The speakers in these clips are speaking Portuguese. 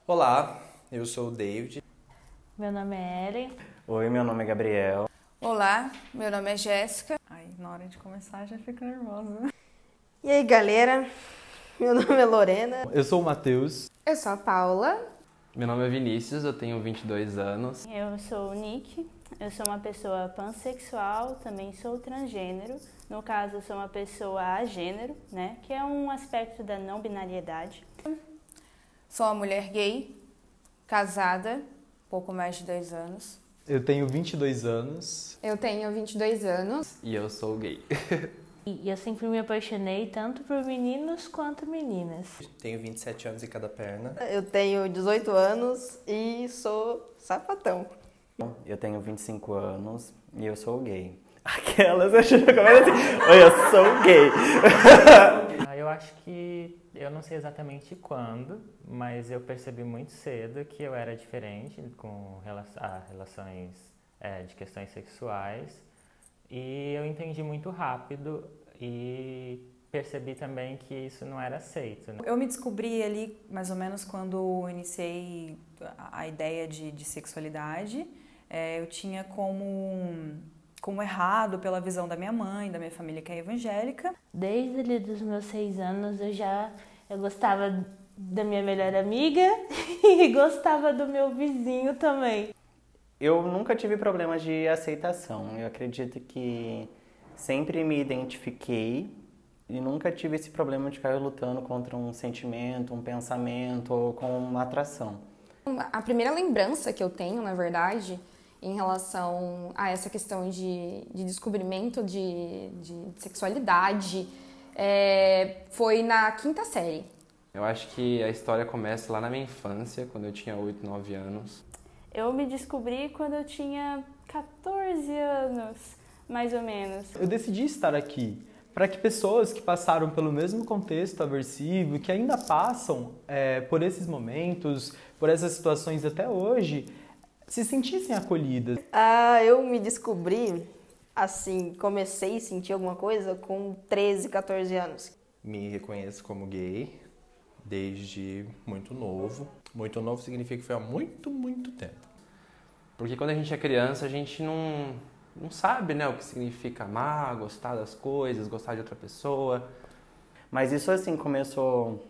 Olá, eu sou o David. Meu nome é Ellen. Oi, meu nome é Gabriel. Olá, meu nome é Jéssica. Ai, na hora de começar já fico nervosa. E aí, galera? Meu nome é Lorena. Eu sou o Matheus. Eu sou a Paula. Meu nome é Vinícius, eu tenho 22 anos. Eu sou o Nick. Eu sou uma pessoa pansexual, também sou transgênero. No caso, eu sou uma pessoa agênero, né? Que é um aspecto da não binariedade. Sou uma mulher gay, casada, pouco mais de 2 anos. Eu tenho 22 anos. Eu tenho 22 anos. E eu sou gay. E eu sempre me apaixonei tanto por meninos quanto meninas. Tenho 27 anos em cada perna. Eu tenho 18 anos e sou sapatão. Eu tenho 25 anos e eu sou gay. Aquelas, eu já começo assim, oi, eu sou gay. Eu acho que, eu não sei exatamente quando, mas eu percebi muito cedo que eu era diferente com a relações de questões sexuais. E eu entendi muito rápido e percebi também que isso não era aceito. Eu me descobri ali mais ou menos quando iniciei a ideia de sexualidade. Eu tinha como errado pela visão da minha mãe, da minha família que é evangélica. Desde ali dos meus 6 anos eu gostava da minha melhor amiga e gostava do meu vizinho também. Eu nunca tive problemas de aceitação. Eu acredito que sempre me identifiquei e nunca tive esse problema de ficar lutando contra um sentimento, um pensamento ou com uma atração. A primeira lembrança que eu tenho, na verdade, em relação a essa questão de descobrimento de sexualidade, foi na 5ª série. Eu acho que a história começa lá na minha infância, quando eu tinha 8, 9 anos. Eu me descobri quando eu tinha 14 anos, mais ou menos. Eu decidi estar aqui para que pessoas que passaram pelo mesmo contexto aversivo, que ainda passam por esses momentos, por essas situações até hoje, se sentissem acolhidas. Eu me descobri, assim, comecei a sentir alguma coisa com 13, 14 anos. Me reconheço como gay desde muito novo. Muito novo significa que foi há muito, muito tempo. Porque quando a gente é criança, a gente não sabe, né, o que significa amar, gostar das coisas, gostar de outra pessoa. Mas isso assim começou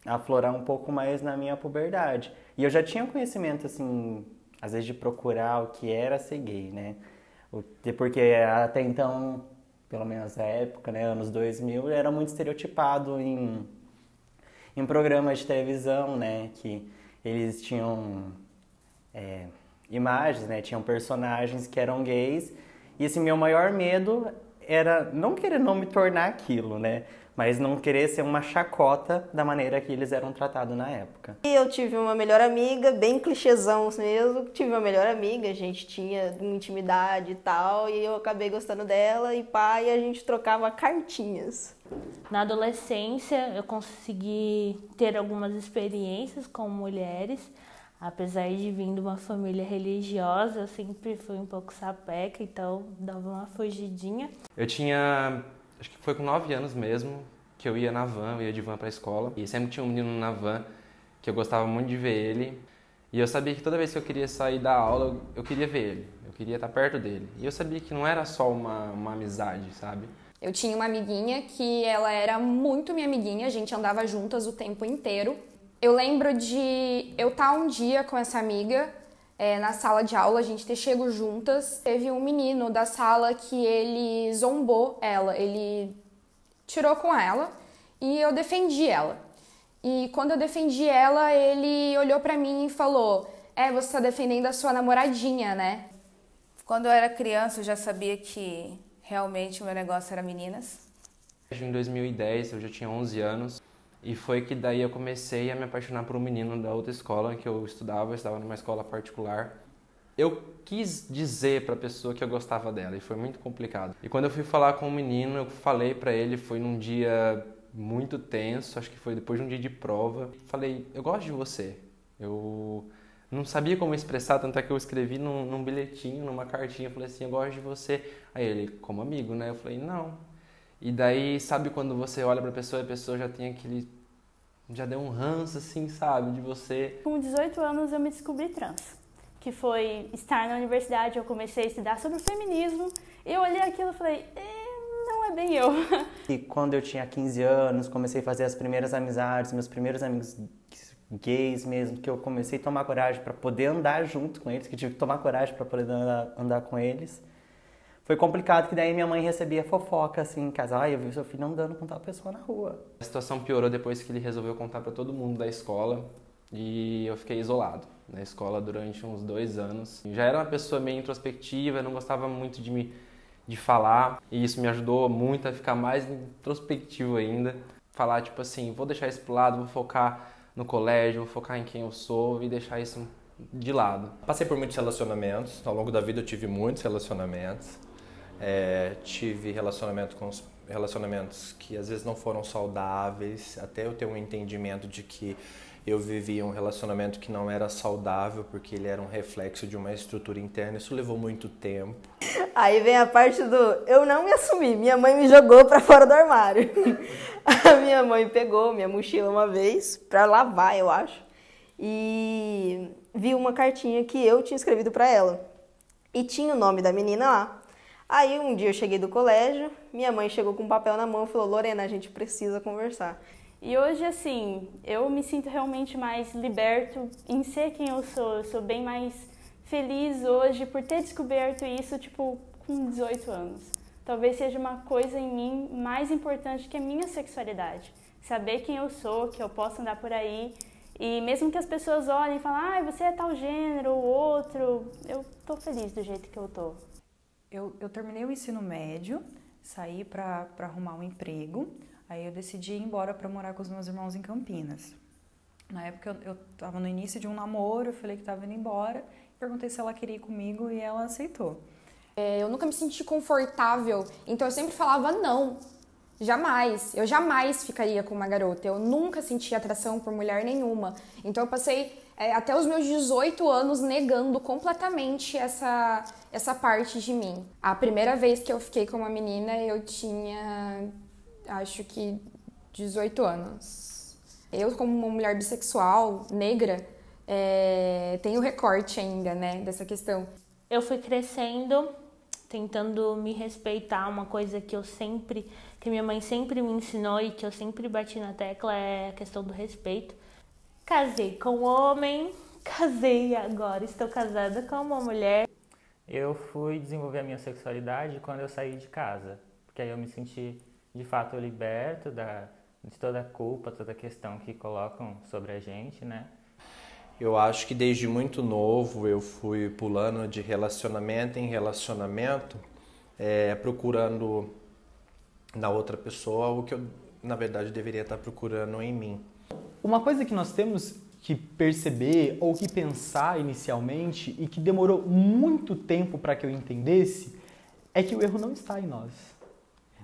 a aflorar um pouco mais na minha puberdade. E eu já tinha conhecimento assim, às vezes de procurar o que era ser gay, né? Porque até então, pelo menos na época, né, anos 2000, era muito estereotipado em programas de televisão, né, que eles tinham imagens, né, tinham personagens que eram gays, e esse meu maior medo era não querer não me tornar aquilo, né, mas não querer ser uma chacota da maneira que eles eram tratados na época. E eu tive uma melhor amiga, bem clichêzão mesmo, tive uma melhor amiga, a gente tinha uma intimidade e tal, e eu acabei gostando dela, e a gente trocava cartinhas. Na adolescência, eu consegui ter algumas experiências com mulheres. Apesar de vir de uma família religiosa, eu sempre fui um pouco sapeca, então dava uma fugidinha. Eu tinha, acho que foi com 9 anos mesmo, que eu ia na van, eu ia de van pra escola. E sempre tinha um menino na van que eu gostava muito de ver ele. E eu sabia que toda vez que eu queria sair da aula, eu queria ver ele, eu queria estar perto dele. E eu sabia que não era só uma amizade, sabe? Eu tinha uma amiguinha que ela era muito minha amiguinha, a gente andava juntas o tempo inteiro. Eu lembro de eu estar um dia com essa amiga na sala de aula, a gente ter chego juntas. Teve um menino da sala que ele zombou ela, ele tirou com ela e eu defendi ela. E quando eu defendi ela, ele olhou pra mim e falou: você tá defendendo a sua namoradinha, né? Quando eu era criança, eu já sabia que realmente o meu negócio era meninas. Em 2010, eu já tinha 11 anos. E foi que daí eu comecei a me apaixonar por um menino da outra escola que eu estudava numa escola particular. Eu quis dizer pra pessoa que eu gostava dela e foi muito complicado. E quando eu fui falar com o menino, eu falei pra ele, foi num dia muito tenso, acho que foi depois de um dia de prova. Falei, eu gosto de você. Eu não sabia como expressar, tanto é que eu escrevi num bilhetinho, numa cartinha, falei assim, eu gosto de você. Aí ele, como amigo, né? Eu falei, não. E daí, sabe quando você olha pra pessoa e a pessoa já tem aquele já deu um ranço, assim, sabe, de você. Com 18 anos eu me descobri trans, que foi estar na universidade, eu comecei a estudar sobre o feminismo, e eu olhei aquilo e falei, não é bem eu. E quando eu tinha 15 anos, comecei a fazer as primeiras amizades, meus primeiros amigos gays mesmo, que eu comecei a tomar coragem para poder andar junto com eles, que eu tive que tomar coragem para poder andar com eles. Foi complicado, que daí minha mãe recebia fofoca, assim, em casa. Eu vi seu filho andando com tal pessoa na rua. A situação piorou depois que ele resolveu contar para todo mundo da escola e eu fiquei isolado na escola durante uns 2 anos. Já era uma pessoa meio introspectiva, não gostava muito de falar e isso me ajudou muito a ficar mais introspectivo ainda. Falar, tipo assim, vou deixar isso pro lado, vou focar no colégio, vou focar em quem eu sou e deixar isso de lado. Passei por muitos relacionamentos, ao longo da vida eu tive muitos relacionamentos. Tive relacionamentos que às vezes não foram saudáveis, até eu ter um entendimento de que eu vivia um relacionamento que não era saudável porque ele era um reflexo de uma estrutura interna. Isso levou muito tempo. Aí vem a parte do eu não me assumi, minha mãe me jogou pra fora do armário. A minha mãe pegou minha mochila uma vez pra lavar, eu acho, e viu uma cartinha que eu tinha escrevido pra ela e tinha o nome da menina lá. Aí um dia eu cheguei do colégio, minha mãe chegou com um papel na mão e falou, Lorena, a gente precisa conversar. E hoje, assim, eu me sinto realmente mais liberto em ser quem eu sou bem mais feliz hoje por ter descoberto isso, tipo, com 18 anos. Talvez seja uma coisa em mim mais importante que a minha sexualidade. Saber quem eu sou, que eu posso andar por aí e mesmo que as pessoas olhem e falem, você é tal gênero ou outro, eu tô feliz do jeito que eu tô. Eu terminei o ensino médio, saí para arrumar um emprego, aí eu decidi ir embora para morar com os meus irmãos em Campinas. Na época eu estava no início de um namoro, eu falei que estava indo embora, perguntei se ela queria ir comigo e ela aceitou. Eu nunca me senti confortável, então eu sempre falava não, jamais. Eu jamais ficaria com uma garota, eu nunca senti atração por mulher nenhuma. Então eu passei até os meus 18 anos negando completamente essa parte de mim. A primeira vez que eu fiquei com uma menina, eu tinha, acho que 18 anos. Eu, como uma mulher bissexual, negra, tenho recorte ainda, né, dessa questão. Eu fui crescendo, tentando me respeitar, uma coisa que minha mãe sempre me ensinou e que eu sempre bati na tecla é a questão do respeito. Casei com um homem, casei agora, estou casada com uma mulher. Eu fui desenvolver a minha sexualidade quando eu saí de casa, porque aí eu me senti de fato liberto de toda a culpa, toda a questão que colocam sobre a gente, né? Eu acho que desde muito novo eu fui pulando de relacionamento em relacionamento, procurando na outra pessoa o que eu, na verdade, deveria estar procurando em mim. Uma coisa que nós temos que perceber ou que pensar inicialmente e que demorou muito tempo para que eu entendesse é que o erro não está em nós.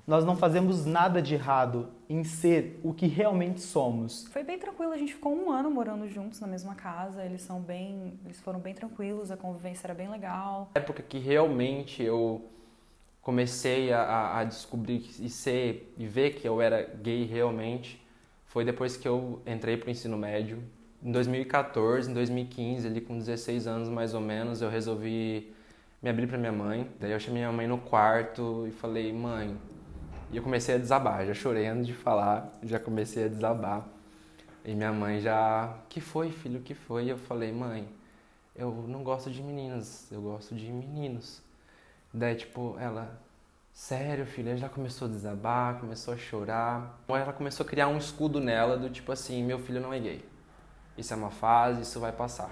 Nós não fazemos nada de errado em ser o que realmente somos. Foi bem tranquilo, a gente ficou 1 ano morando juntos na mesma casa, eles foram bem tranquilos, a convivência era bem legal. Na época que realmente eu comecei a descobrir e ver que eu era gay realmente, foi depois que eu entrei para o ensino médio. Em 2014, em 2015, ali com 16 anos mais ou menos, eu resolvi me abrir para minha mãe. Daí eu chamei minha mãe no quarto e falei, mãe... E eu comecei a desabar, já chorei antes de falar, já comecei a desabar. E minha mãe já, que foi, filho, que foi? E eu falei, mãe, eu não gosto de meninas, eu gosto de meninos. Daí, tipo, ela, sério, filha, já começou a desabar, começou a chorar. Ela começou a criar um escudo nela do tipo assim, meu filho não é gay. Isso é uma fase, isso vai passar.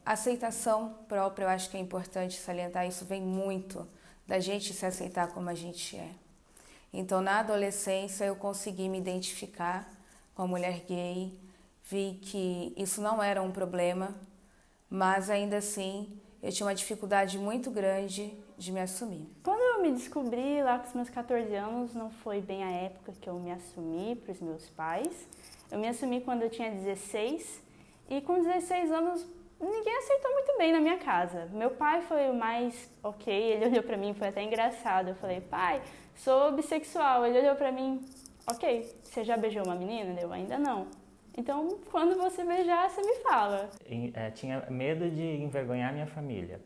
A aceitação própria, eu acho que é importante salientar, isso vem muito da gente se aceitar como a gente é. Então, na adolescência, eu consegui me identificar com a mulher gay, vi que isso não era um problema, mas ainda assim, eu tinha uma dificuldade muito grande de me assumir. Quando eu me descobri lá com os meus 14 anos, não foi bem a época que eu me assumi para os meus pais. Eu me assumi quando eu tinha 16 e com 16 anos ninguém aceitou muito bem na minha casa. Meu pai foi o mais ok, ele olhou pra mim, foi até engraçado. Eu falei, pai, sou bissexual. Ele olhou pra mim, ok, você já beijou uma menina? Eu ainda não. Então, quando você beijar, você me fala. Tinha medo de envergonhar minha família.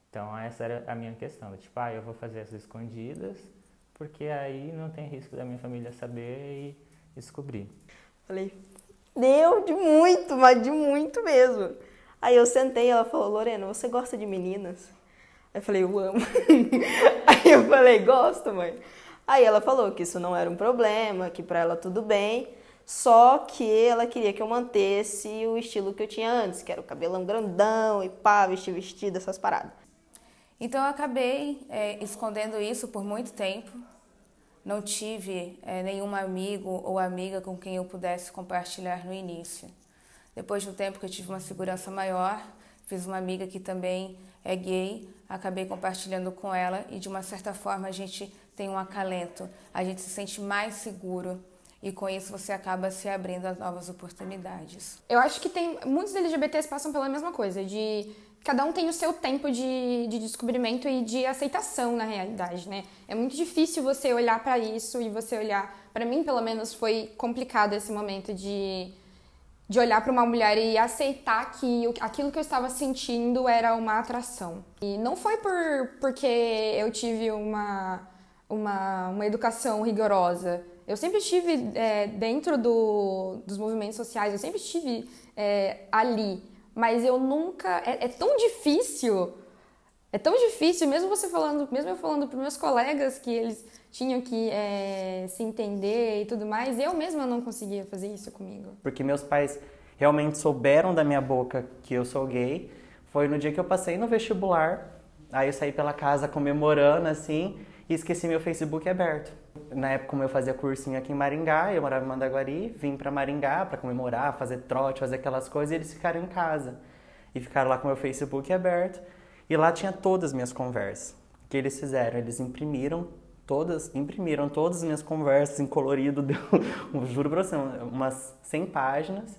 Então, essa era a minha questão. Tipo, eu vou fazer essas escondidas, porque aí não tem risco da minha família saber e descobrir. Falei, deu de muito, mas de muito mesmo. Aí eu sentei, ela falou, Lorena, você gosta de meninas? Aí eu falei, eu amo. Aí eu falei, gosto, mãe. Aí ela falou que isso não era um problema, que pra ela tudo bem, só que ela queria que eu mantesse o estilo que eu tinha antes, que era o cabelão grandão e pá, vestir vestido, essas paradas. Então eu acabei escondendo isso por muito tempo. Não tive nenhum amigo ou amiga com quem eu pudesse compartilhar no início. Depois de um tempo que eu tive uma segurança maior, fiz uma amiga que também é gay, acabei compartilhando com ela e de uma certa forma a gente tem um acalento, a gente se sente mais seguro e com isso você acaba se abrindo a novas oportunidades. Eu acho que muitos LGBTs passam pela mesma coisa, de cada um tem o seu tempo de descobrimento e de aceitação na realidade, né? É muito difícil você olhar para isso e você olhar, para mim pelo menos foi complicado esse momento de olhar para uma mulher e aceitar que aquilo que eu estava sentindo era uma atração. E não foi porque eu tive uma educação rigorosa. Eu sempre estive dentro dos movimentos sociais, eu sempre estive ali. Mas eu nunca... É tão difícil, mesmo eu falando para meus colegas que eles tinham que se entender e tudo mais, eu mesma não conseguia fazer isso comigo. Porque meus pais realmente souberam da minha boca que eu sou gay. Foi no dia que eu passei no vestibular, aí eu saí pela casa comemorando, assim, e esqueci meu Facebook aberto. Na época, como eu fazia cursinho aqui em Maringá, eu morava em Mandaguari, vim pra Maringá pra comemorar, fazer trote, fazer aquelas coisas, e eles ficaram em casa. E ficaram lá com meu Facebook aberto, e lá tinha todas as minhas conversas. O que eles fizeram? Eles imprimiram todas as minhas conversas em colorido, juro pra você, umas 100 páginas.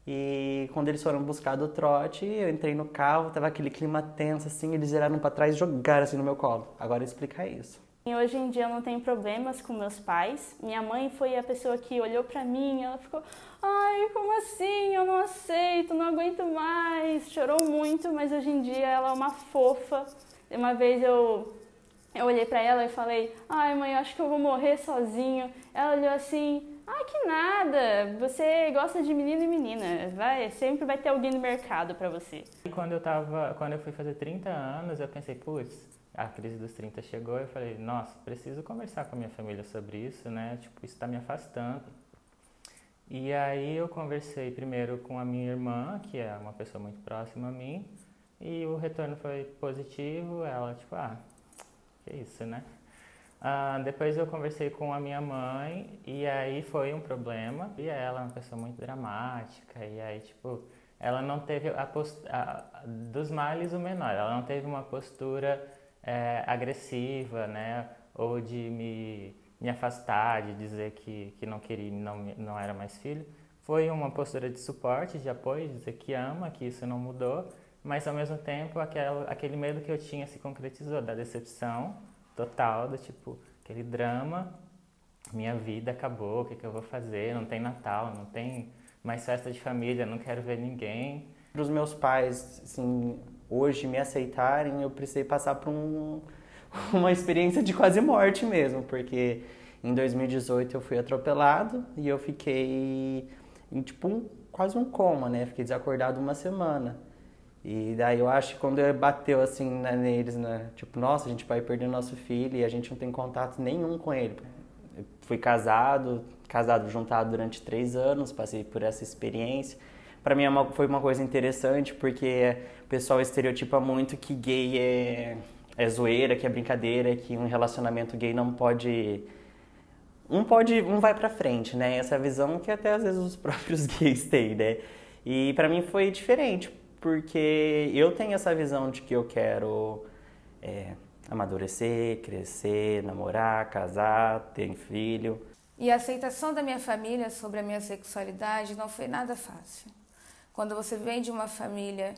E quando eles foram buscar do trote, eu entrei no carro, tava aquele clima tenso, assim, eles viraram pra trás e jogaram assim no meu colo. Agora explica isso. Hoje em dia eu não tenho problemas com meus pais. Minha mãe foi a pessoa que olhou pra mim, ela ficou, ai, como assim? Eu não aceito, não aguento mais. Chorou muito, mas hoje em dia ela é uma fofa. Uma vez eu olhei pra ela e falei, ai mãe, eu acho que eu vou morrer sozinho. Ela olhou assim, ai que nada, você gosta de menino e menina, sempre vai ter alguém no mercado pra você. E quando eu fui fazer 30 anos, eu pensei, putz, a crise dos 30 chegou, eu falei, nossa, preciso conversar com a minha família sobre isso, né? Tipo, isso tá me afastando. E aí eu conversei primeiro com a minha irmã, que é uma pessoa muito próxima a mim, e o retorno foi positivo, ela, tipo, que isso, né? Depois eu conversei com a minha mãe, e aí foi um problema, e ela é uma pessoa muito dramática, e aí, tipo, ela não teve dos males o menor, ela não teve uma postura agressiva, né? Ou de me afastar, de dizer que não queria, não era mais filho. Foi uma postura de suporte, de apoio, de dizer que ama, que isso não mudou, mas ao mesmo tempo aquele medo que eu tinha se concretizou, da decepção total, do tipo, aquele drama, minha vida acabou, o que eu vou fazer? Não tem Natal, não tem mais festa de família, não quero ver ninguém. Para os meus pais, assim, hoje me aceitarem, eu precisei passar por uma experiência de quase morte mesmo, porque em 2018 eu fui atropelado e eu fiquei em quase um coma, né? Fiquei desacordado uma semana. E daí eu acho que quando bateu assim neles, né? Tipo, nossa, a gente vai perder nosso filho e a gente não tem contato nenhum com ele. Eu fui casado juntado durante 3 anos, passei por essa experiência. Para mim foi uma coisa interessante, porque o pessoal estereotipa muito que gay é zoeira, que é brincadeira, que um relacionamento gay não vai pra frente, né? Essa é a visão que até às vezes os próprios gays têm, né? E para mim foi diferente, porque eu tenho essa visão de que eu quero amadurecer, crescer, namorar, casar, ter filho. E a aceitação da minha família sobre a minha sexualidade não foi nada fácil. Quando você vem de uma família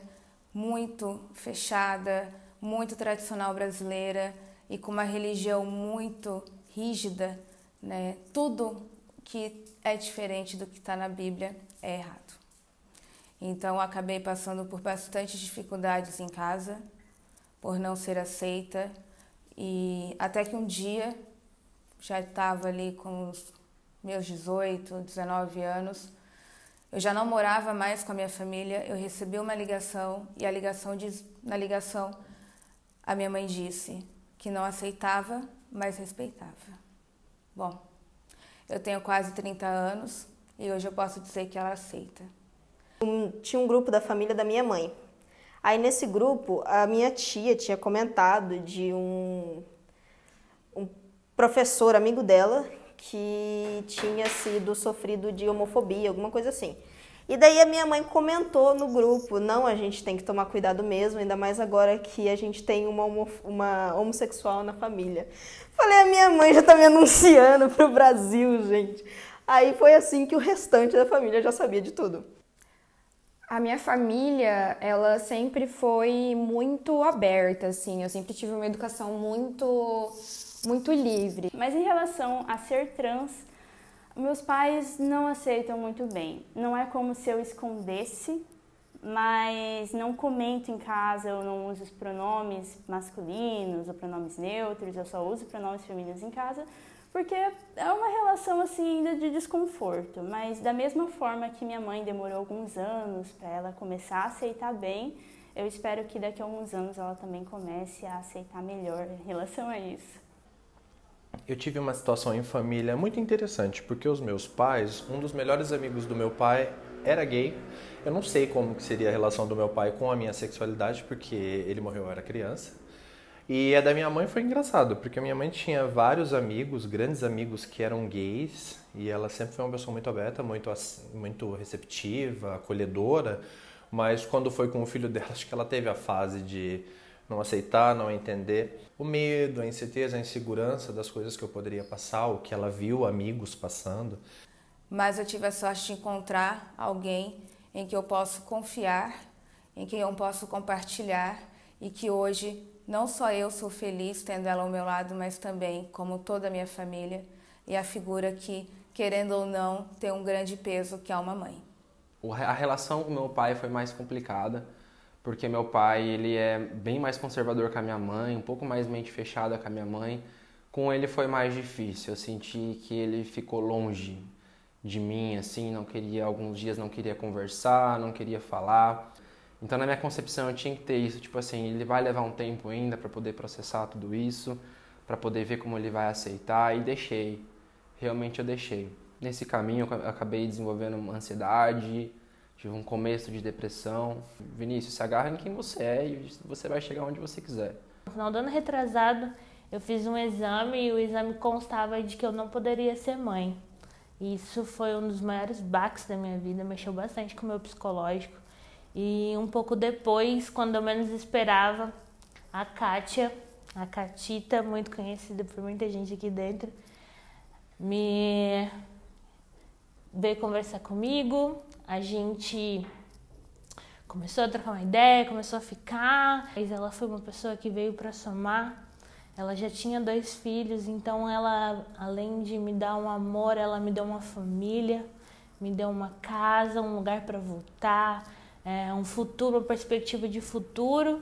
muito fechada, muito tradicional brasileira e com uma religião muito rígida, né? Tudo que é diferente do que está na Bíblia é errado. Então, eu acabei passando por bastantes dificuldades em casa, por não ser aceita, e até que um dia, já estava ali com os meus 18, 19 anos, eu já não morava mais com a minha família, eu recebi uma ligação, e na ligação a minha mãe disse que não aceitava, mas respeitava. Bom, eu tenho quase 30 anos e hoje eu posso dizer que ela aceita. Tinha um grupo da família da minha mãe. Aí nesse grupo, a minha tia tinha comentado de um professor amigo dela que tinha sido sofrido de homofobia, alguma coisa assim. E daí a minha mãe comentou no grupo, não, a gente tem que tomar cuidado mesmo, ainda mais agora que a gente tem uma homossexual na família. Falei, a minha mãe já tá me anunciando pro Brasil, gente. Aí foi assim que o restante da família já sabia de tudo. A minha família, ela sempre foi muito aberta, assim. Eu sempre tive uma educação muito livre. Mas em relação a ser trans, meus pais não aceitam muito bem. Não é como se eu escondesse, mas não comento em casa, eu não uso os pronomes masculinos ou pronomes neutros, eu só uso pronomes femininos em casa, porque é uma relação assim ainda de desconforto. Mas da mesma forma que minha mãe demorou alguns anos para ela começar a aceitar bem, eu espero que daqui a alguns anos ela também comece a aceitar melhor em relação a isso. Eu tive uma situação em família muito interessante, porque os meus pais, um dos melhores amigos do meu pai era gay. Eu não sei como que seria a relação do meu pai com a minha sexualidade, porque ele morreu, eu era criança. E a da minha mãe foi engraçado, porque a minha mãe tinha vários amigos, grandes amigos que eram gays, e ela sempre foi uma pessoa muito aberta, muito receptiva, acolhedora, mas quando foi com o filho dela, acho que ela teve a fase de não aceitar, não entender. O medo, a incerteza, a insegurança das coisas que eu poderia passar, o que ela viu amigos passando. Mas eu tive a sorte de encontrar alguém em que eu posso confiar, em quem eu posso compartilhar e que hoje não só eu sou feliz tendo ela ao meu lado, mas também como toda a minha família e a figura que, querendo ou não, tem um grande peso que é uma mãe. A relação com meu pai foi mais complicada, porque meu pai ele é bem mais conservador que a minha mãe, um pouco mais mente fechada que a minha mãe. Com ele foi mais difícil, eu senti que ele ficou longe de mim, assim, alguns dias não queria conversar, não queria falar. Então na minha concepção eu tinha que ter isso, tipo assim, ele vai levar um tempo ainda para poder processar tudo isso, para poder ver como ele vai aceitar, e deixei, realmente eu deixei. Nesse caminho eu acabei desenvolvendo uma ansiedade, tive um começo de depressão. Vinícius, se agarra em quem você é e você vai chegar onde você quiser. No final do ano retrasado, eu fiz um exame e o exame constava de que eu não poderia ser mãe. E isso foi um dos maiores baques da minha vida, mexeu bastante com o meu psicológico. E um pouco depois, quando eu menos esperava, a Kátia, a Catita, muito conhecida por muita gente aqui dentro, me veio conversar comigo. A gente começou a trocar uma ideia, começou a ficar. Mas ela foi uma pessoa que veio para somar. Ela já tinha 2 filhos, então ela, além de me dar um amor, ela me deu uma família, me deu uma casa, um lugar para voltar, um futuro, uma perspectiva de futuro.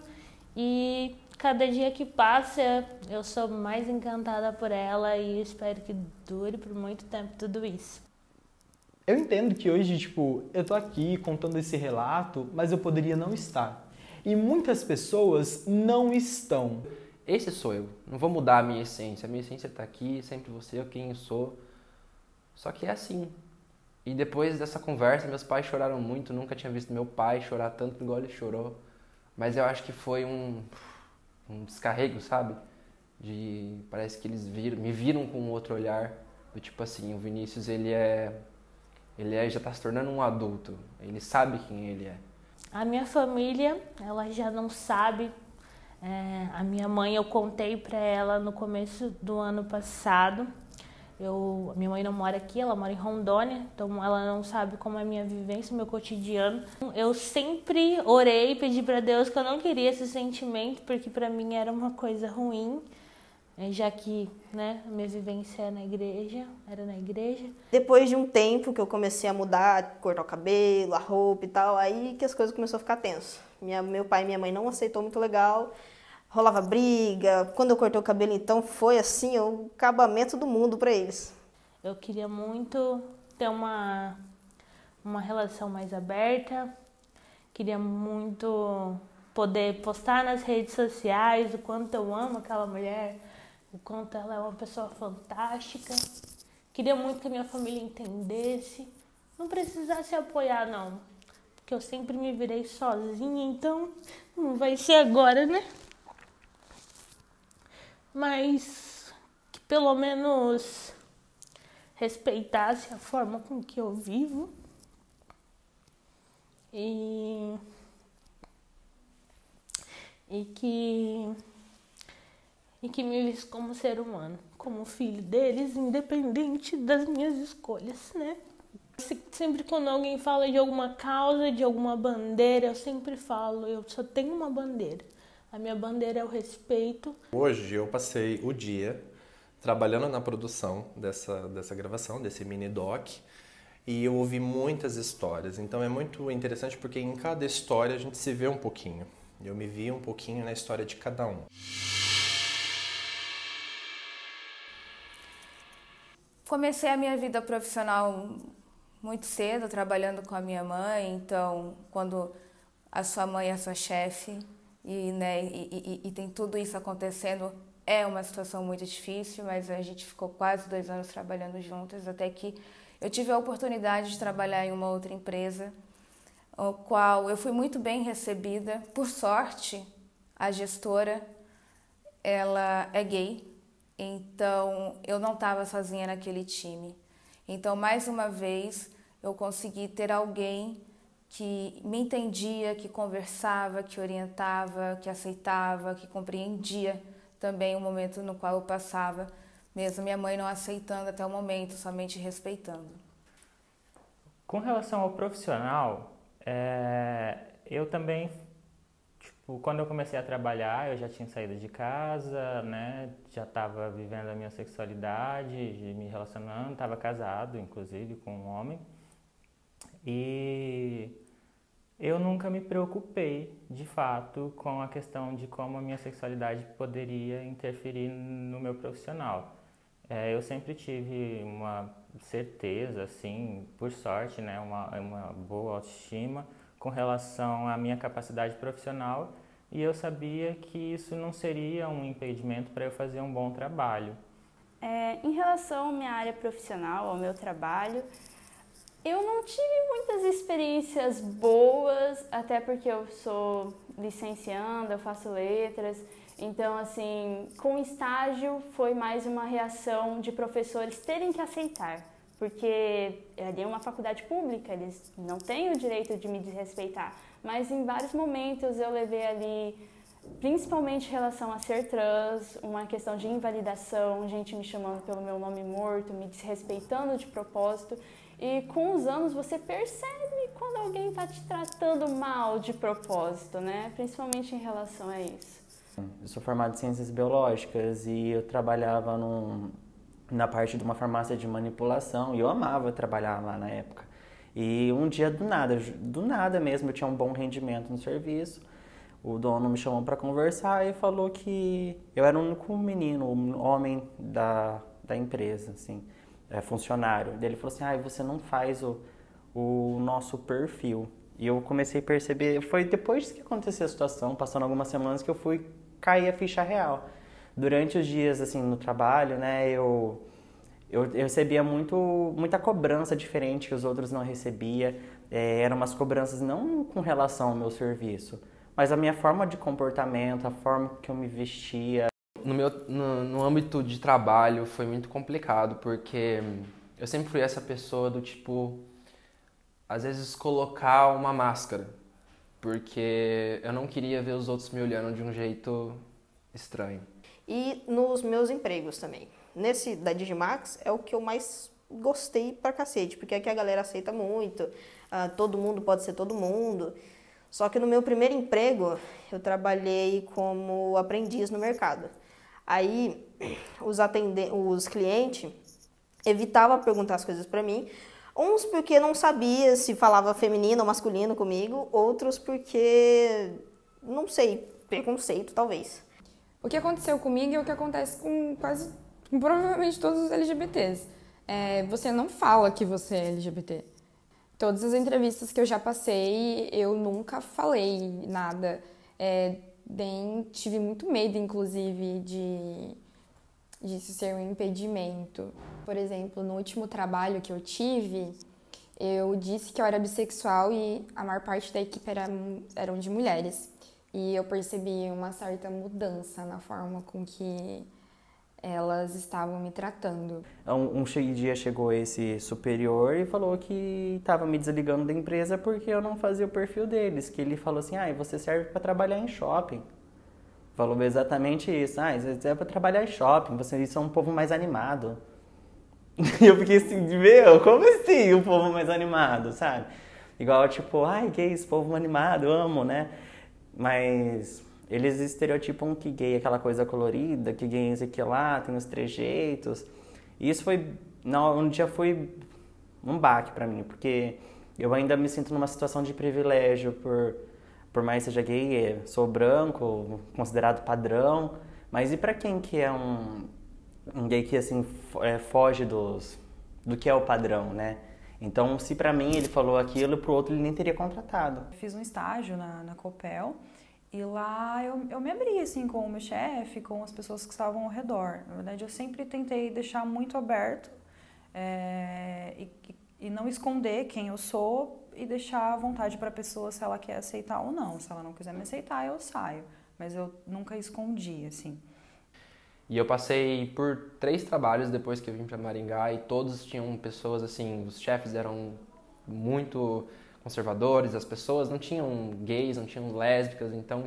E cada dia que passa, eu sou mais encantada por ela e espero que dure por muito tempo tudo isso. Eu entendo que hoje, eu tô aqui contando esse relato, mas eu poderia não estar. E muitas pessoas não estão. Esse sou eu. Não vou mudar a minha essência. A minha essência tá aqui, sempre você é quem eu sou. Só que é assim. E depois dessa conversa, meus pais choraram muito. Nunca tinha visto meu pai chorar tanto igual ele chorou. Mas eu acho que foi um descarrego, sabe? Parece que eles me viram com um outro olhar. Do tipo assim, o Vinícius, ele já tá se tornando um adulto. Ele sabe quem ele é. A minha família, ela já não sabe. A minha mãe, eu contei pra ela no começo do ano passado. Minha mãe não mora aqui, ela mora em Rondônia, então ela não sabe como é a minha vivência, o meu cotidiano. Eu sempre orei e pedi pra Deus que eu não queria esse sentimento, porque pra mim era uma coisa ruim. já que, né, a minha vivência era na igreja. Depois de um tempo que eu comecei a mudar, cortar o cabelo, a roupa e tal, aí que as coisas começaram a ficar tenso. Meu pai e minha mãe não aceitou muito legal, rolava briga. Quando eu cortei o cabelo, então, foi assim, o acabamento do mundo para eles. Eu queria muito ter uma relação mais aberta, queria muito poder postar nas redes sociais o quanto eu amo aquela mulher, o quanto ela é uma pessoa fantástica. Queria muito que a minha família entendesse. Não precisasse apoiar, não. Porque eu sempre me virei sozinha, então não vai ser agora, né? Mas que pelo menos respeitasse a forma com que eu vivo. E que me visse como ser humano, como filho deles, independente das minhas escolhas, né? Sempre quando alguém fala de alguma causa, de alguma bandeira, eu sempre falo, eu só tenho uma bandeira. A minha bandeira é o respeito. Hoje eu passei o dia trabalhando na produção dessa gravação, desse mini doc, e eu ouvi muitas histórias. Então é muito interessante porque em cada história a gente se vê um pouquinho. Eu me vi um pouquinho na história de cada um. Comecei a minha vida profissional muito cedo, trabalhando com a minha mãe. Então, quando a sua mãe é sua chefe e tem tudo isso acontecendo, é uma situação muito difícil, mas a gente ficou quase 2 anos trabalhando juntas, até que eu tive a oportunidade de trabalhar em uma outra empresa, o qual eu fui muito bem recebida. Por sorte, a gestora, ela é gay, então eu não estava sozinha naquele time. Então, mais uma vez, eu consegui ter alguém que me entendia, que conversava, que orientava, que aceitava, que compreendia também o momento no qual eu passava, mesmo minha mãe não aceitando até o momento, somente respeitando. Com relação ao profissional, eu também, quando eu comecei a trabalhar, eu já tinha saído de casa, né? Já estava vivendo a minha sexualidade, me relacionando, estava casado, inclusive, com um homem. E eu nunca me preocupei, de fato, com a questão de como a minha sexualidade poderia interferir no meu profissional. Eu sempre tive uma certeza, assim, por sorte, né, uma boa autoestima com relação à minha capacidade profissional, e eu sabia que isso não seria um impedimento para eu fazer um bom trabalho. Em relação à minha área profissional, ao meu trabalho, eu não tive muitas experiências boas, até porque eu sou licencianda, eu faço letras. Então, assim, com o estágio foi mais uma reação de professores terem que aceitar, porque ali é uma faculdade pública, eles não têm o direito de me desrespeitar. Mas em vários momentos eu levei ali, principalmente em relação a ser trans, uma questão de invalidação, gente me chamando pelo meu nome morto, me desrespeitando de propósito. E com os anos você percebe quando alguém está te tratando mal de propósito, né? Principalmente em relação a isso. Eu sou formado em Ciências Biológicas e eu trabalhava na parte de uma farmácia de manipulação e eu amava trabalhar lá na época. E um dia, do nada mesmo, eu tinha um bom rendimento no serviço. O dono me chamou para conversar e falou que eu era o único menino, o homem da empresa, assim, funcionário. Ele falou assim, você não faz o nosso perfil. E eu comecei a perceber, foi depois que aconteceu a situação, passando algumas semanas, que eu fui cair a ficha real. Durante os dias, assim, no trabalho, né, eu recebia muita cobrança diferente que os outros não recebiam. Eram umas cobranças não com relação ao meu serviço, mas a minha forma de comportamento, a forma que eu me vestia. No âmbito de trabalho foi muito complicado, porque eu sempre fui essa pessoa do tipo, às vezes colocar uma máscara, porque eu não queria ver os outros me olhando de um jeito estranho. E nos meus empregos também. Nesse da Digimax é o que eu mais gostei pra cacete, porque aqui a galera aceita muito, todo mundo pode ser todo mundo. Só que no meu primeiro emprego eu trabalhei como aprendiz no mercado. Aí os clientes evitavam perguntar as coisas para mim. Uns porque não sabia se falava feminino ou masculino comigo, outros porque, não sei, preconceito talvez. O que aconteceu comigo é o que acontece com provavelmente todos os LGBTs. Você não fala que você é LGBT. Todas as entrevistas que eu já passei, eu nunca falei nada. Tive muito medo, inclusive, de isso ser um impedimento. Por exemplo, no último trabalho que eu tive, eu disse que eu era bissexual e a maior parte da equipe eram de mulheres. E eu percebi uma certa mudança na forma com que elas estavam me tratando. Um dia chegou esse superior e falou que estava me desligando da empresa porque eu não fazia o perfil deles. Que ele falou assim, você serve para trabalhar em shopping. Falou exatamente isso. Você serve para trabalhar em shopping, vocês são um povo mais animado. E eu fiquei assim, como assim o povo mais animado, sabe? Igual tipo, gays, povo animado, eu amo, né? Mas eles estereotipam que gay é aquela coisa colorida, que gay é isso aqui lá, tem os trejeitos. E isso um dia foi um baque pra mim, porque eu ainda me sinto numa situação de privilégio por mais seja gay, sou branco, considerado padrão. Mas e pra quem que é um gay que assim foge do que é o padrão, né? Então, se pra mim ele falou aquilo, pro outro ele nem teria contratado. Fiz um estágio na Copel e lá eu me abri assim com o meu chefe, com as pessoas que estavam ao redor. Na verdade, eu sempre tentei deixar muito aberto e não esconder quem eu sou e deixar à vontade para a pessoa se ela quer aceitar ou não. Se ela não quiser me aceitar, eu saio. Mas eu nunca escondi, assim. E eu passei por 3 trabalhos depois que eu vim para Maringá e todos tinham pessoas assim, os chefes eram muito conservadores, as pessoas não tinham gays, não tinham lésbicas, então,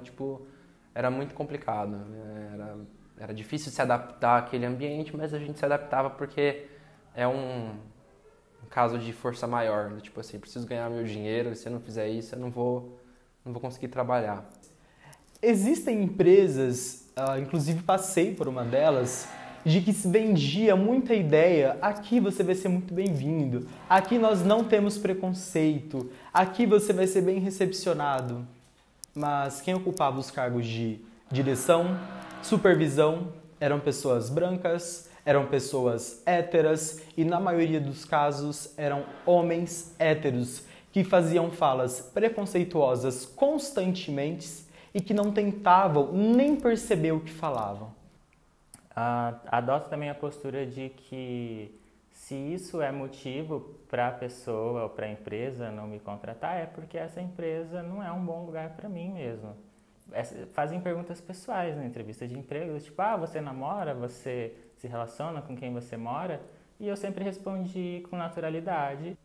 era muito complicado. Era difícil se adaptar àquele ambiente, mas a gente se adaptava porque é um caso de força maior, tipo assim, preciso ganhar meu dinheiro, e se eu não fizer isso, eu não vou conseguir trabalhar. Existem empresas, inclusive passei por uma delas, de que se vendia muita ideia, aqui você vai ser muito bem-vindo, aqui nós não temos preconceito, aqui você vai ser bem recepcionado. Mas quem ocupava os cargos de direção, supervisão, eram pessoas brancas, eram pessoas héteras e na maioria dos casos eram homens héteros que faziam falas preconceituosas constantemente e que não tentavam nem perceber o que falavam. Adoto também a postura de que se isso é motivo para a pessoa ou para a empresa não me contratar, é porque essa empresa não é um bom lugar para mim mesmo. Fazem perguntas pessoais na entrevista de emprego, tipo, você namora, você se relaciona com quem você mora? E eu sempre respondi com naturalidade.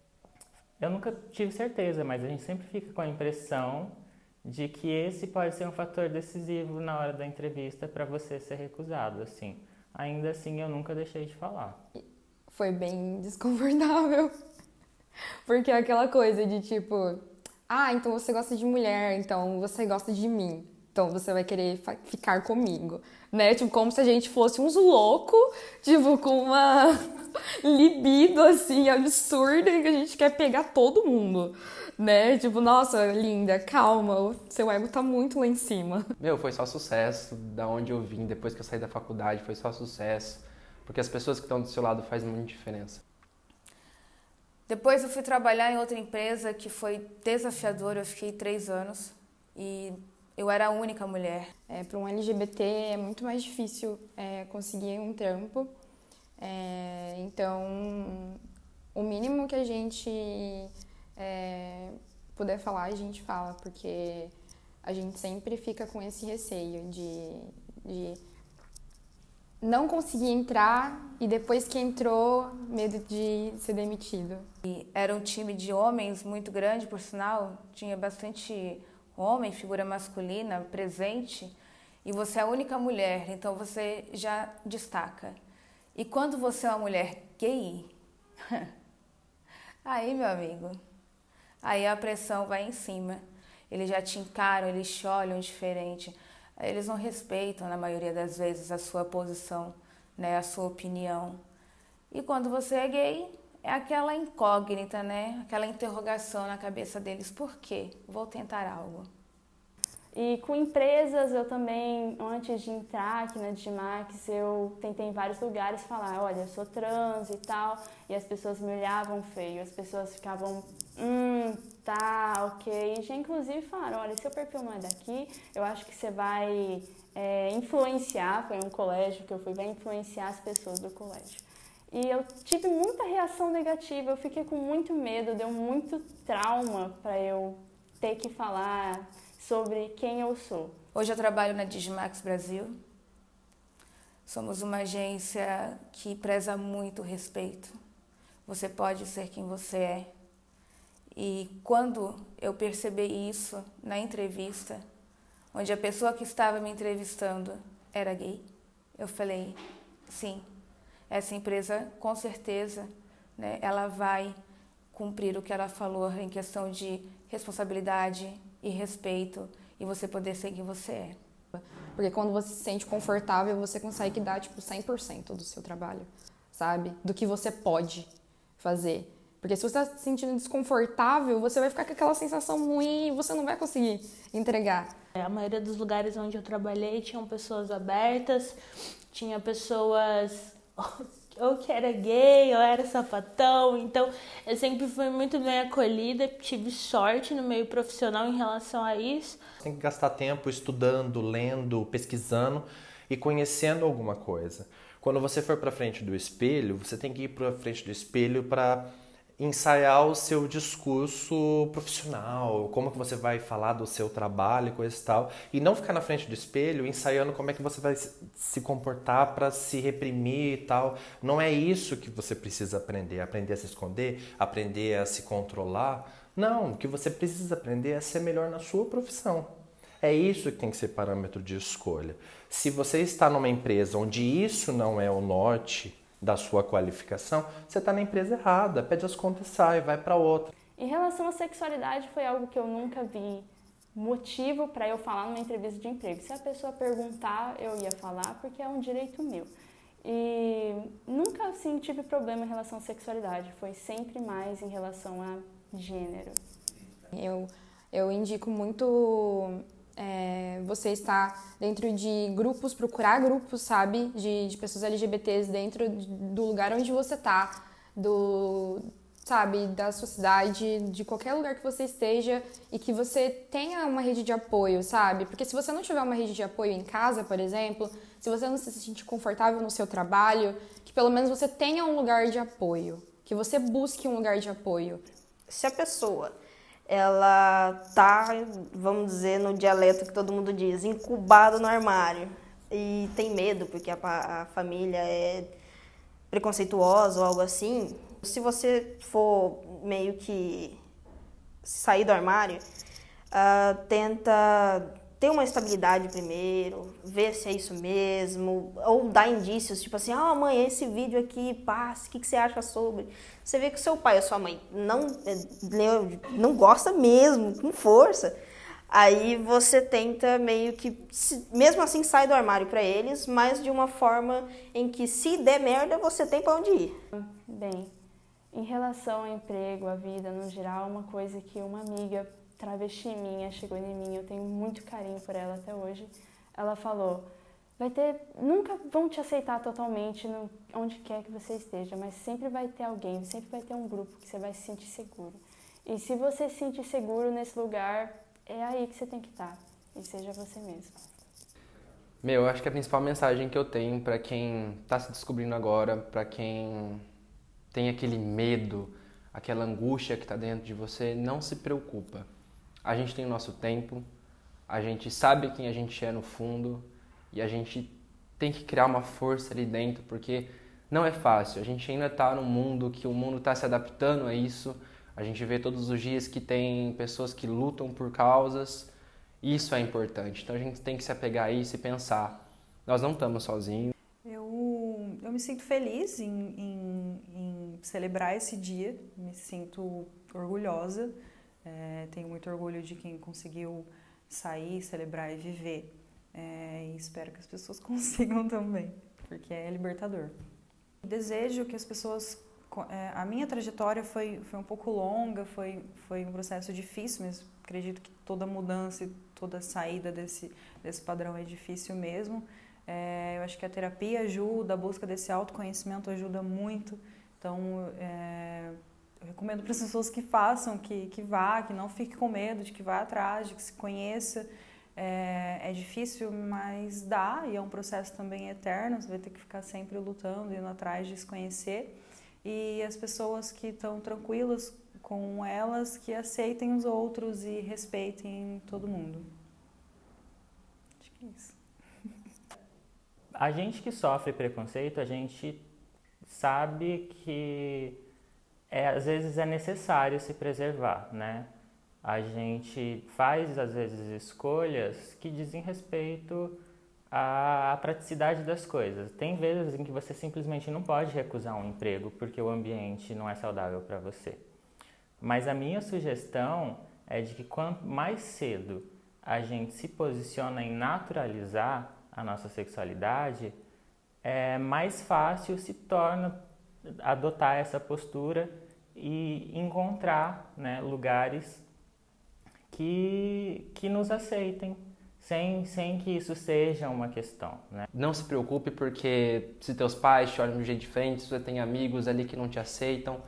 Eu nunca tive certeza, mas a gente sempre fica com a impressão de que esse pode ser um fator decisivo na hora da entrevista para você ser recusado, assim. Ainda assim, eu nunca deixei de falar. Foi bem desconfortável, porque é aquela coisa de tipo, então você gosta de mulher, então você gosta de mim, então você vai querer ficar comigo, né? Tipo, como se a gente fosse uns loucos, tipo, com uma libido, assim, absurda, que a gente quer pegar todo mundo, né? Tipo, nossa, linda, calma, o seu ego tá muito lá em cima. Foi só sucesso, da onde eu vim, depois que eu saí da faculdade, foi só sucesso, porque as pessoas que estão do seu lado fazem muita diferença. Depois eu fui trabalhar em outra empresa que foi desafiadora, eu fiquei 3 anos e eu era a única mulher. Para um LGBT é muito mais difícil conseguir um trampo, então o mínimo que a gente puder falar, a gente fala, porque a gente sempre fica com esse receio de não conseguir entrar e depois que entrou, medo de ser demitido. E era um time de homens muito grande, por sinal, tinha bastante homem, figura masculina presente, e você é a única mulher, então você já destaca. E quando você é uma mulher gay, aí, meu amigo, aí a pressão vai em cima. Eles já te encaram, eles te olham diferente. Eles não respeitam, na maioria das vezes, a sua posição, né, a sua opinião. E quando você é gay, é aquela incógnita, né, aquela interrogação na cabeça deles. Por quê? Vou tentar algo. E com empresas, eu também, antes de entrar aqui na Digimax, eu tentei em vários lugares falar, olha, eu sou trans e tal, e as pessoas me olhavam feio, as pessoas ficavam, tá, ok. E já inclusive falaram, olha, seu perfil não é daqui, eu acho que você vai influenciar, foi um colégio que eu fui, vai influenciar as pessoas do colégio. E eu tive muita reação negativa, eu fiquei com muito medo, deu muito trauma para eu ter que falar sobre quem eu sou. Hoje eu trabalho na Digimax Brasil. Somos uma agência que preza muito o respeito. Você pode ser quem você é. E quando eu percebi isso na entrevista, onde a pessoa que estava me entrevistando era gay, eu falei, sim, essa empresa com certeza, né, ela vai cumprir o que ela falou em questão de responsabilidade e respeito e você poder ser quem você é. Porque quando você se sente confortável, você consegue dar, tipo, 100% do seu trabalho, sabe? Do que você pode fazer. Porque se você está se sentindo desconfortável, você vai ficar com aquela sensação ruim e você não vai conseguir entregar. A maioria dos lugares onde eu trabalhei tinham pessoas abertas, tinha pessoas ou que era gay, ou era sapatão, então eu sempre fui muito bem acolhida, tive sorte no meio profissional em relação a isso. Tem que gastar tempo estudando, lendo, pesquisando e conhecendo alguma coisa. Quando você for para frente do espelho, você tem que ir para frente do espelho para ensaiar o seu discurso profissional, como que você vai falar do seu trabalho e coisa e tal, e não ficar na frente do espelho ensaiando como é que você vai se comportar para se reprimir e tal. Não é isso que você precisa aprender a se esconder, aprender a se controlar. Não, o que você precisa aprender é a ser melhor na sua profissão. É isso que tem que ser parâmetro de escolha. Se você está numa empresa onde isso não é o norte da sua qualificação, você está na empresa errada, pede as contas e sai, vai para outra. Em relação à sexualidade, foi algo que eu nunca vi motivo para eu falar numa entrevista de emprego. Se a pessoa perguntar, eu ia falar, porque é um direito meu. E nunca, assim, tive problema em relação à sexualidade, foi sempre mais em relação a gênero. Eu indico muito você estar dentro de grupos, procurar grupos, sabe, de pessoas LGBTs dentro do lugar onde você está, sabe, da sua cidade, de qualquer lugar que você esteja e que você tenha uma rede de apoio, sabe? Porque se você não tiver uma rede de apoio em casa, por exemplo, se você não se sentir confortável no seu trabalho, que pelo menos você tenha um lugar de apoio, que você busque um lugar de apoio. Se a pessoa ela tá, vamos dizer, no dialeto que todo mundo diz, incubada no armário e tem medo porque a família é preconceituosa ou algo assim, se você for meio que sair do armário, tenta ter uma estabilidade primeiro, ver se é isso mesmo, ou dar indícios, tipo assim, mãe, esse vídeo aqui, passa, o que você acha sobre? Você vê que o seu pai ou sua mãe não gosta mesmo, com força, aí você tenta meio que, mesmo assim, sai do armário para eles, mas de uma forma em que se der merda, você tem para onde ir. Bem, em relação ao emprego, à vida no geral, uma coisa que uma amiga travesti minha chegou em mim, eu tenho muito carinho por ela até hoje. Ela falou, nunca vão te aceitar totalmente onde quer que você esteja, mas sempre vai ter alguém, sempre vai ter um grupo que você vai se sentir seguro. E se você se sentir seguro nesse lugar, é aí que você tem que estar, e seja você mesmo. Eu acho que a principal mensagem que eu tenho para quem está se descobrindo agora, para quem tem aquele medo, aquela angústia que está dentro de você, não se preocupa. A gente tem o nosso tempo, a gente sabe quem a gente é no fundo e a gente tem que criar uma força ali dentro, porque não é fácil. A gente ainda está num mundo que o mundo está se adaptando a isso. A gente vê todos os dias que tem pessoas que lutam por causas e isso é importante. Então a gente tem que se apegar a isso e pensar, nós não estamos sozinhos. Eu me sinto feliz em celebrar esse dia, me sinto orgulhosa. Tenho muito orgulho de quem conseguiu sair, celebrar e viver e espero que as pessoas consigam também, porque é libertador. Desejo que as pessoas... A minha trajetória foi um pouco longa, foi um processo difícil, mas acredito que toda mudança e toda saída desse padrão é difícil mesmo. Eu acho que a terapia ajuda, a busca desse autoconhecimento ajuda muito. Então, eu recomendo para as pessoas que façam, que vá, que não fique com medo, de que vá atrás, de que se conheça. É difícil, mas dá, e é um processo também eterno, você vai ter que ficar sempre lutando, indo atrás de se conhecer. E as pessoas que estão tranquilas com elas, que aceitem os outros e respeitem todo mundo. Acho que é isso. A gente que sofre preconceito, a gente sabe que às vezes é necessário se preservar, né? A gente faz, às vezes, escolhas que dizem respeito à praticidade das coisas. Tem vezes em que você simplesmente não pode recusar um emprego porque o ambiente não é saudável para você. Mas a minha sugestão é de que quanto mais cedo a gente se posiciona em naturalizar a nossa sexualidade, mais fácil se torna adotar essa postura e encontrar, né, lugares que nos aceitem, sem que isso seja uma questão, né? Não se preocupe, porque se teus pais te olham de um jeito diferente, se você tem amigos ali que não te aceitam,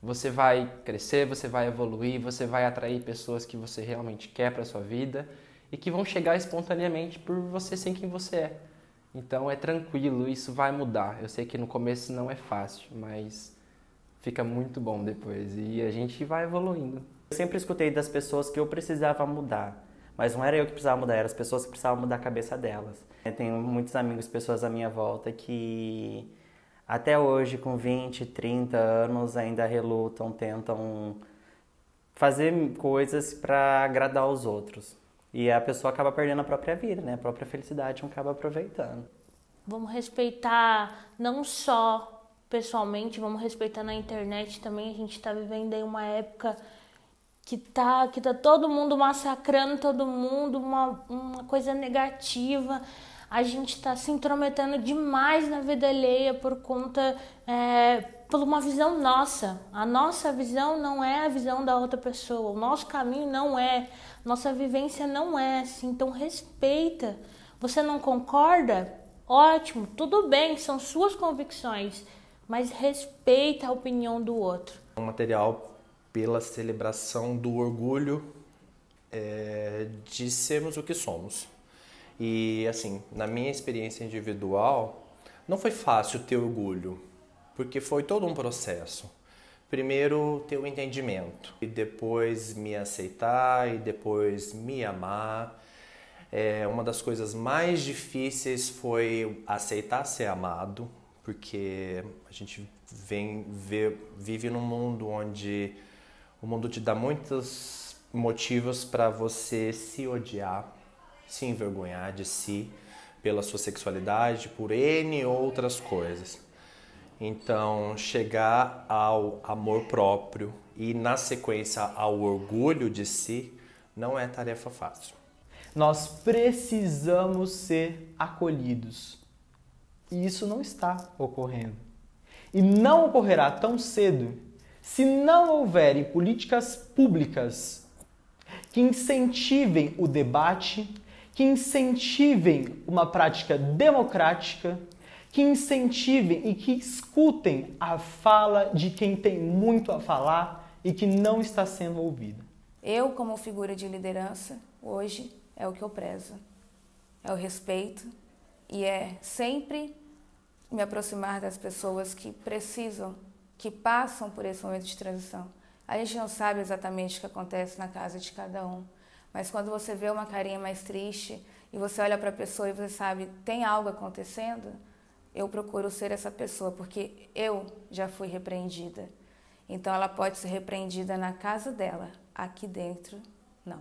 você vai crescer, você vai evoluir, você vai atrair pessoas que você realmente quer para sua vida e que vão chegar espontaneamente por você ser quem você é. Então é tranquilo, isso vai mudar. Eu sei que no começo não é fácil, mas fica muito bom depois e a gente vai evoluindo. Eu sempre escutei das pessoas que eu precisava mudar. Mas não era eu que precisava mudar, eram as pessoas que precisavam mudar a cabeça delas. Eu tenho muitos amigos, pessoas à minha volta que até hoje, com 20, 30 anos, ainda relutam, tentam fazer coisas para agradar os outros. E a pessoa acaba perdendo a própria vida, né? A própria felicidade não acaba aproveitando. Vamos respeitar não só pessoalmente, vamos respeitar na internet também. A gente está vivendo aí uma época que tá todo mundo massacrando todo mundo, uma coisa negativa. A gente está se intrometendo demais na vida alheia por uma visão nossa. A nossa visão não é a visão da outra pessoa. O nosso caminho não é. Nossa vivência não é assim. Então respeita. Você não concorda? Ótimo, tudo bem, são suas convicções. Mas respeita a opinião do outro. Um material pela celebração do orgulho de sermos o que somos. E assim, na minha experiência individual, não foi fácil ter orgulho, porque foi todo um processo. Primeiro ter o entendimento, e depois me aceitar, e depois me amar. Uma das coisas mais difíceis foi aceitar ser amado, porque a gente vive num mundo onde o mundo te dá muitos motivos para você se odiar, se envergonhar de si, pela sua sexualidade, por N outras coisas. Então, chegar ao amor próprio e, na sequência, ao orgulho de si, não é tarefa fácil. Nós precisamos ser acolhidos. E isso não está ocorrendo. E não ocorrerá tão cedo se não houverem políticas públicas que incentivem o debate, que incentivem uma prática democrática, que incentivem e que escutem a fala de quem tem muito a falar e que não está sendo ouvida. Eu, como figura de liderança, hoje é o que eu prezo. É o respeito e é sempre me aproximar das pessoas que precisam, que passam por esse momento de transição. A gente não sabe exatamente o que acontece na casa de cada um, mas quando você vê uma carinha mais triste e você olha para a pessoa e você sabe, tem algo acontecendo, eu procuro ser essa pessoa, porque eu já fui repreendida. Então ela pode ser repreendida na casa dela, aqui dentro, não.